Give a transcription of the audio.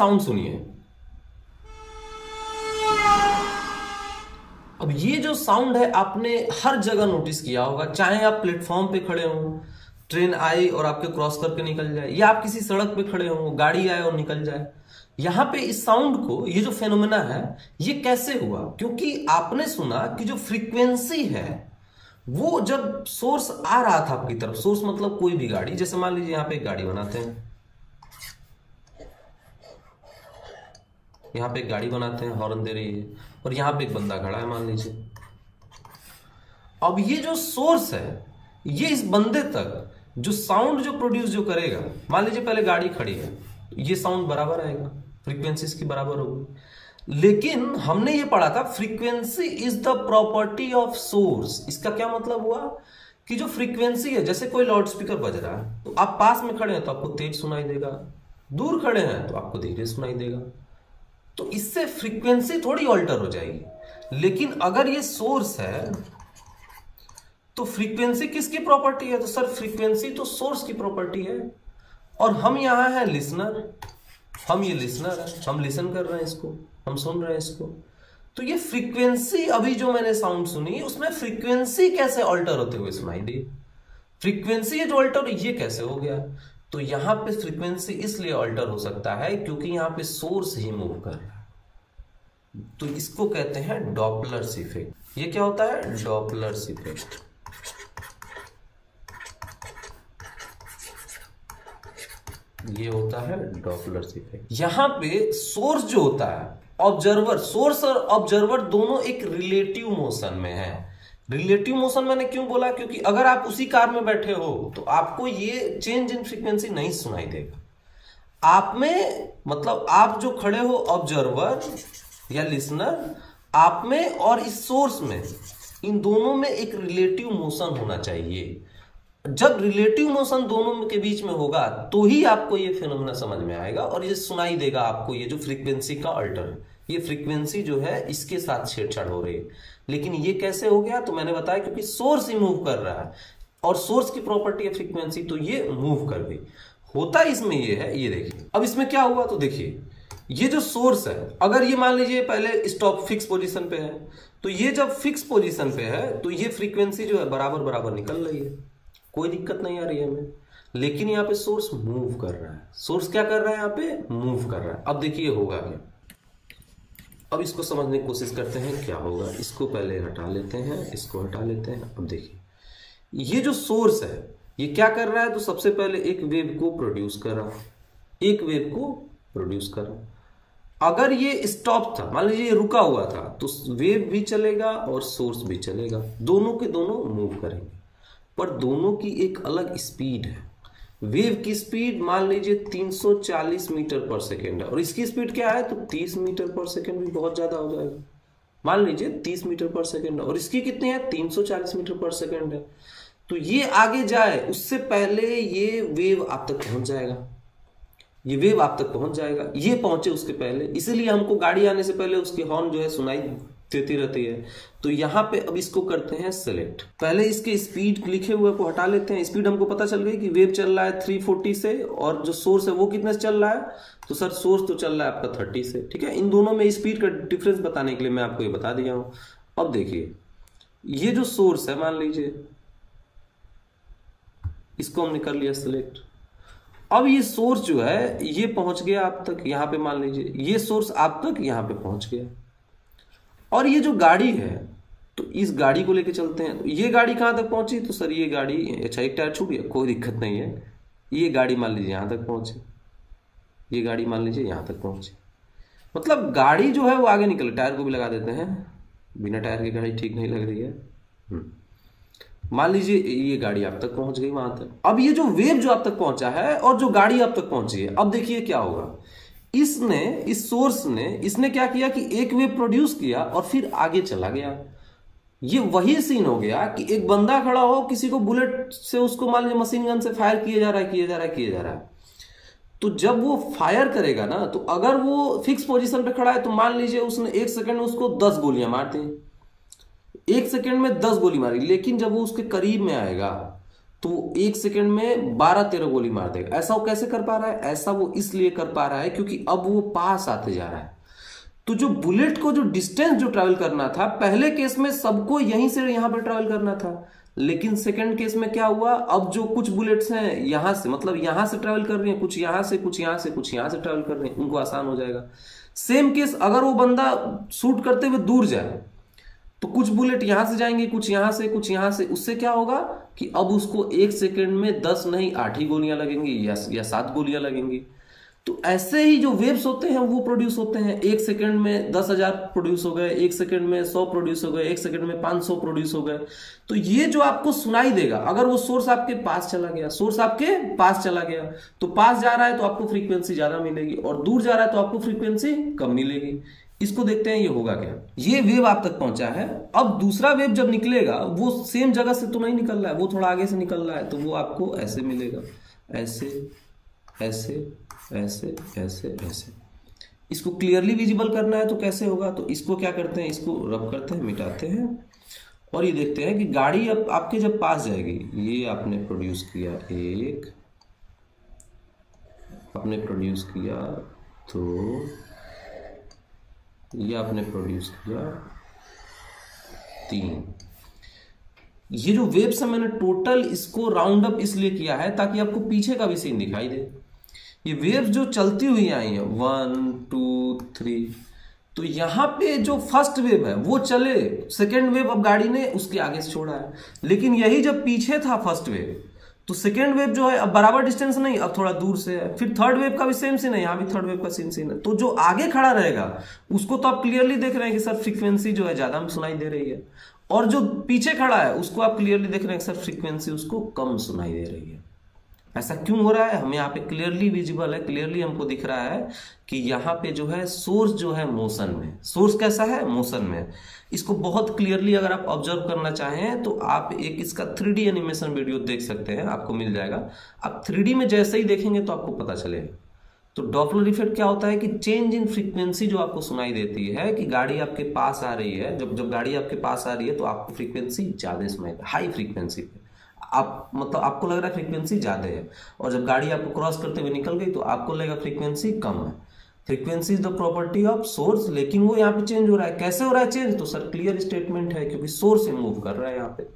Sound सुनिए। अब ये जो साउंड है आपने हर जगह नोटिस किया होगा, चाहे आप प्लेटफॉर्म पे खड़े हो, ट्रेन आई और आपके क्रॉस करके निकल जाए, या आप किसी सड़क पे खड़े हो, गाड़ी आए और निकल जाए। यहां पे इस साउंड को, ये जो फेनोमेना है, ये कैसे हुआ? क्योंकि आपने सुना कि जो फ्रीक्वेंसी है वो जब सोर्स आ रहा था आपकी तरफ, सोर्स मतलब कोई भी गाड़ी, जैसे मान लीजिए यहां पे एक गाड़ी बनाते हैं, यहां पे एक गाड़ी बनाते हैं, हॉर्न दे रही है, और यहां पे एक बंदा खड़ा है मान लीजिए। अब ये जो सोर्स है, ये इस बंदे तक जो साउंड जो प्रोड्यूस जो करेगा, मान लीजिए पहले गाड़ी खड़ी है, ये साउंड बराबर आएगा, फ्रीक्वेंसी इसकी बराबर होगी। लेकिन हमने ये पढ़ा था frequency is the property of source. इसका क्या मतलब हुआ कि जो फ्रीक्वेंसी है, जैसे कोई लाउड स्पीकर बज रहा है तो आप पास में खड़े हैं तो आपको तेज सुनाई देगा, दूर खड़े हैं तो आपको धीरे सुनाई देगा। तो इससे फ्रीक्वेंसी थोड़ी ऑल्टर हो जाएगी। लेकिन अगर ये सोर्स है तो फ्रीक्वेंसी किसकी प्रॉपर्टी है? तो सर फ्रीक्वेंसी तो सोर्स की प्रॉपर्टी है। और हम यहां हैं लिसनर, हम ये लिसनर है, हम लिसन कर रहे हैं इसको, हम सुन रहे हैं इसको। तो ये फ्रीक्वेंसी, अभी जो मैंने साउंड सुनी उसमें फ्रीक्वेंसी कैसे ऑल्टर होते हुए सुनाई दी? फ्रीक्वेंसी ये जो ऑल्टर, ये कैसे हो गया? तो यहां पे फ्रीक्वेंसी इसलिए ऑल्टर हो सकता है क्योंकि यहां पे सोर्स ही मूव कर रहा है। तो इसको कहते हैं डॉपलर्स इफेक्ट। ये क्या होता है? Doppler's effect. ये होता है डॉपलर्स इफेक्ट। यहां पे सोर्स जो होता है, ऑब्जर्वर, सोर्स और ऑब्जर्वर दोनों एक रिलेटिव मोशन में है। रिलेटिव मोशन मैंने क्यों बोला? क्योंकि अगर आप उसी कार में बैठे हो तो आपको ये चेंज इन फ्रीक्वेंसी नहीं सुनाई देगा। आप में मतलब आप जो खड़े हो ऑब्जर्वर या लिसनर, आप में और इस सोर्स में, इन दोनों में एक रिलेटिव मोशन होना चाहिए। जब रिलेटिव मोशन दोनों के बीच में होगा तो ही आपको ये फिनोमेना समझ में आएगा और ये सुनाई देगा आपको। ये जो फ्रीक्वेंसी का अल्टर है, ये फ्रीक्वेंसी जो है इसके साथ छेड़छाड़ हो रही है। लेकिन ये कैसे हो गया? तो मैंने बताया क्योंकि सोर्स ही मूव कर रहा है और सोर्स की प्रॉपर्टी है फ्रीक्वेंसी, तो ये मूव कर गई। होता इसमें ये है, ये देखिए अब इसमें क्या हुआ। तो देखिए ये जो सोर्स है, अगर ये मान लीजिए पहले स्टॉप फिक्स पोजीशन पे है, तो ये जब फिक्स पोजीशन पे है तो ये फ्रीक्वेंसी जो है बराबर बराबर निकल रही है, कोई दिक्कत नहीं आ रही है हमें। लेकिन यहाँ पे सोर्स मूव कर रहा है। सोर्स क्या कर रहा है? यहाँ पे मूव कर रहा है। अब देखिए होगा क्या। अब इसको समझने की कोशिश करते हैं क्या होगा। इसको पहले हटा लेते हैं, इसको हटा लेते हैं। अब देखिए ये जो सोर्स है ये क्या कर रहा है? तो सबसे पहले एक वेव को प्रोड्यूस करा, एक वेव को प्रोड्यूस करा। अगर ये स्टॉप था, मान लीजिए ये रुका हुआ था, तो वेव भी चलेगा और सोर्स भी चलेगा, दोनों के दोनों मूव करेंगे। पर दोनों की एक अलग स्पीड है। वेव की स्पीड मान लीजिए 340 मीटर पर सेकेंड है और इसकी स्पीड क्या है? तो 30 मीटर पर सेकेंड भी बहुत ज्यादा हो जाएगा। मान लीजिए 30 मीटर पर सेकेंड है और इसकी कितनी है? 340 मीटर पर सेकेंड है। तो ये आगे जाए उससे पहले ये वेव आप तक पहुंच जाएगा, ये वेव आप तक पहुंच जाएगा, ये पहुंचे उसके पहले। इसीलिए हमको गाड़ी आने से पहले उसकी हॉर्न जो है सुनाई देती रहती है। तो यहां पे अब इसको करते हैं सेलेक्ट। पहले इसके स्पीड लिखे हुए को हटा लेते हैं। स्पीड हमको पता चल गई कि वेव चल रहा है 340 से और जो सोर्स है वो कितने से चल रहा है? तो सर सोर्स तो चल रहा है आपका 30 से। ठीक है, इन दोनों में स्पीड का डिफरेंस बताने के लिए मैं आपको ये बता दिया हूं। अब देखिए ये जो सोर्स है, मान लीजिए इसको हमने कर लिया सिलेक्ट। अब ये सोर्स जो है ये पहुंच गया आप तक, यहां पे मान लीजिए ये सोर्स आप तक यहां पे पहुंच गया। और ये जो गाड़ी है तो इस गाड़ी को लेके चलते हैं। तो ये गाड़ी कहां तक पहुंची? तो सर ये गाड़ी, अच्छा एक टायर छूट गया, कोई दिक्कत नहीं है। ये गाड़ी मान लीजिए यहां तक पहुंची, ये गाड़ी मान लीजिए यहां तक पहुंची। मतलब गाड़ी जो है वो आगे निकल, टायर को भी लगा देते हैं, बिना टायर की गाड़ी ठीक नहीं लग रही है। मान लीजिए ये गाड़ी आप तक पहुंच गई वहां तक। अब ये जो वेव जो आप तक पहुंचा है और जो गाड़ी आप तक पहुंची है, अब देखिए क्या होगा। इसने, इस सोर्स ने, इसने क्या किया कि एक वेव प्रोड्यूस किया और फिर आगे चला गया। ये वही सीन हो गया कि एक बंदा खड़ा हो, किसी को बुलेट से, उसको मान लीजिए मशीन गन से फायर किया जा रहा है, किया जा रहा है, किया जा रहा है। तो जब वो फायर करेगा ना, तो अगर वो फिक्स पोजीशन पे खड़ा है तो मान लीजिए उसने 1 सेकंड में उसको 10 गोलियां मारती, 1 सेकंड में 10 गोली मारी। लेकिन जब वो उसके करीब में आएगा तो 1 सेकंड में 12-13 गोली मार देगा। ऐसा वो कैसे कर पा रहा है? ऐसा वो इसलिए कर पा रहा है क्योंकि अब वो पास आते जा रहा है। तो जो बुलेट को जो डिस्टेंस जो ट्रैवल करना था, पहले केस में सबको यहीं से यहां पर ट्रैवल करना था, लेकिन सेकंड केस में क्या हुआ, अब जो कुछ बुलेट्स हैं यहां से, मतलब यहां से ट्रैवल कर रही हैं, कुछ यहां से, कुछ यहां से, कुछ यहां से ट्रैवल कर रही हैं, उनको आसान हो जाएगा। सेम केस अगर वो बंदा शूट करते हुए दूर जाए तो कुछ बुलेट यहां से जाएंगे, कुछ यहां से, कुछ यहां से, उससे क्या होगा कि अब उसको 1 सेकंड में 10 नहीं 8 ही गोलियां लगेंगी या 7 गोलियां लगेंगी। तो ऐसे ही जो वेव्स होते हैं वो प्रोड्यूस होते हैं। 1 सेकंड में 10,000 प्रोड्यूस हो गए, 1 सेकंड में 100 प्रोड्यूस हो गए, 1 सेकंड में 500 प्रोड्यूस हो गए। तो ये जो आपको सुनाई देगा, अगर वो सोर्स आपके पास चला गया, सोर्स आपके पास चला गया, तो पास जा रहा है तो आपको फ्रीक्वेंसी ज्यादा मिलेगी, और दूर जा रहा है तो आपको फ्रीक्वेंसी कम मिलेगी। इसको देखते हैं ये होगा क्या। ये वेव आप तक पहुंचा है, अब दूसरा वेव जब निकलेगा वो सेम जगह से तो नहीं निकल रहा है, वो थोड़ा आगे से निकल रहा है, तो वो आपको ऐसे मिलेगा, ऐसे ऐसे ऐसे ऐसे ऐसे। इसको क्लियरली विजिबल करना है तो कैसे होगा, तो इसको क्या करते हैं, इसको रब करते हैं, मिटाते हैं, और ये देखते हैं कि गाड़ी अब आपके जब पास जाएगी, ये आपने प्रोड्यूस किया 1, आपने प्रोड्यूस किया 2, ये आपने प्रोड्यूस किया 3। ये जो वेव्स है मैंने टोटल इसको राउंड अप इसलिए किया है ताकि आपको पीछे का भी सीन दिखाई दे। ये वेव्स जो चलती हुई आई है 1 2 3, तो यहां पे जो फर्स्ट वेव है वो चले, सेकेंड वेव अब गाड़ी ने उसके आगे से छोड़ा है, लेकिन यही जब पीछे था फर्स्ट वेव, तो सेकेंड वेव जो है अब बराबर डिस्टेंस नहीं, अब थोड़ा दूर से है। फिर थर्ड वेव का भी सेम सीन है, यहाँ भी थर्ड वेव का सेम सीन है। तो जो आगे खड़ा रहेगा उसको तो आप क्लियरली देख रहे हैं कि सर फ्रीक्वेंसी जो है ज्यादा सुनाई दे रही है, और जो पीछे खड़ा है उसको आप क्लियरली देख रहे हैं कि सर फ्रीक्वेंसी उसको कम सुनाई दे रही है। ऐसा क्यों हो रहा है, हमें यहाँ पे क्लियरली विजिबल है, क्लियरली हमको दिख रहा है कि यहाँ पे जो है सोर्स जो है मोशन में, सोर्स कैसा है, मोशन में। इसको बहुत क्लियरली अगर आप ऑब्जर्व करना चाहें तो आप एक इसका 3D एनिमेशन वीडियो देख सकते हैं, आपको मिल जाएगा। आप 3D में जैसे ही देखेंगे तो आपको पता चलेगा। तो डॉपलर इफेक्ट क्या होता है कि चेंज इन फ्रीक्वेंसी जो आपको सुनाई देती है कि गाड़ी आपके पास आ रही है, जब गाड़ी आपके पास आ रही है तो आपको फ्रीक्वेंसी ज्यादा सुनाई, हाई फ्रीक्वेंसी पे आप, मतलब आपको लग रहा है फ्रीक्वेंसी ज्यादा है, और जब गाड़ी आपको क्रॉस करते हुए निकल गई तो आपको लगेगा फ्रीक्वेंसी कम है। Frequency is the property of source, लेकिन वो यहाँ पे चेंज हो रहा है। कैसे हो रहा है चेंज, तो सर क्लियर स्टेटमेंट है, क्योंकि सोर्स मूव कर रहा है यहाँ पे।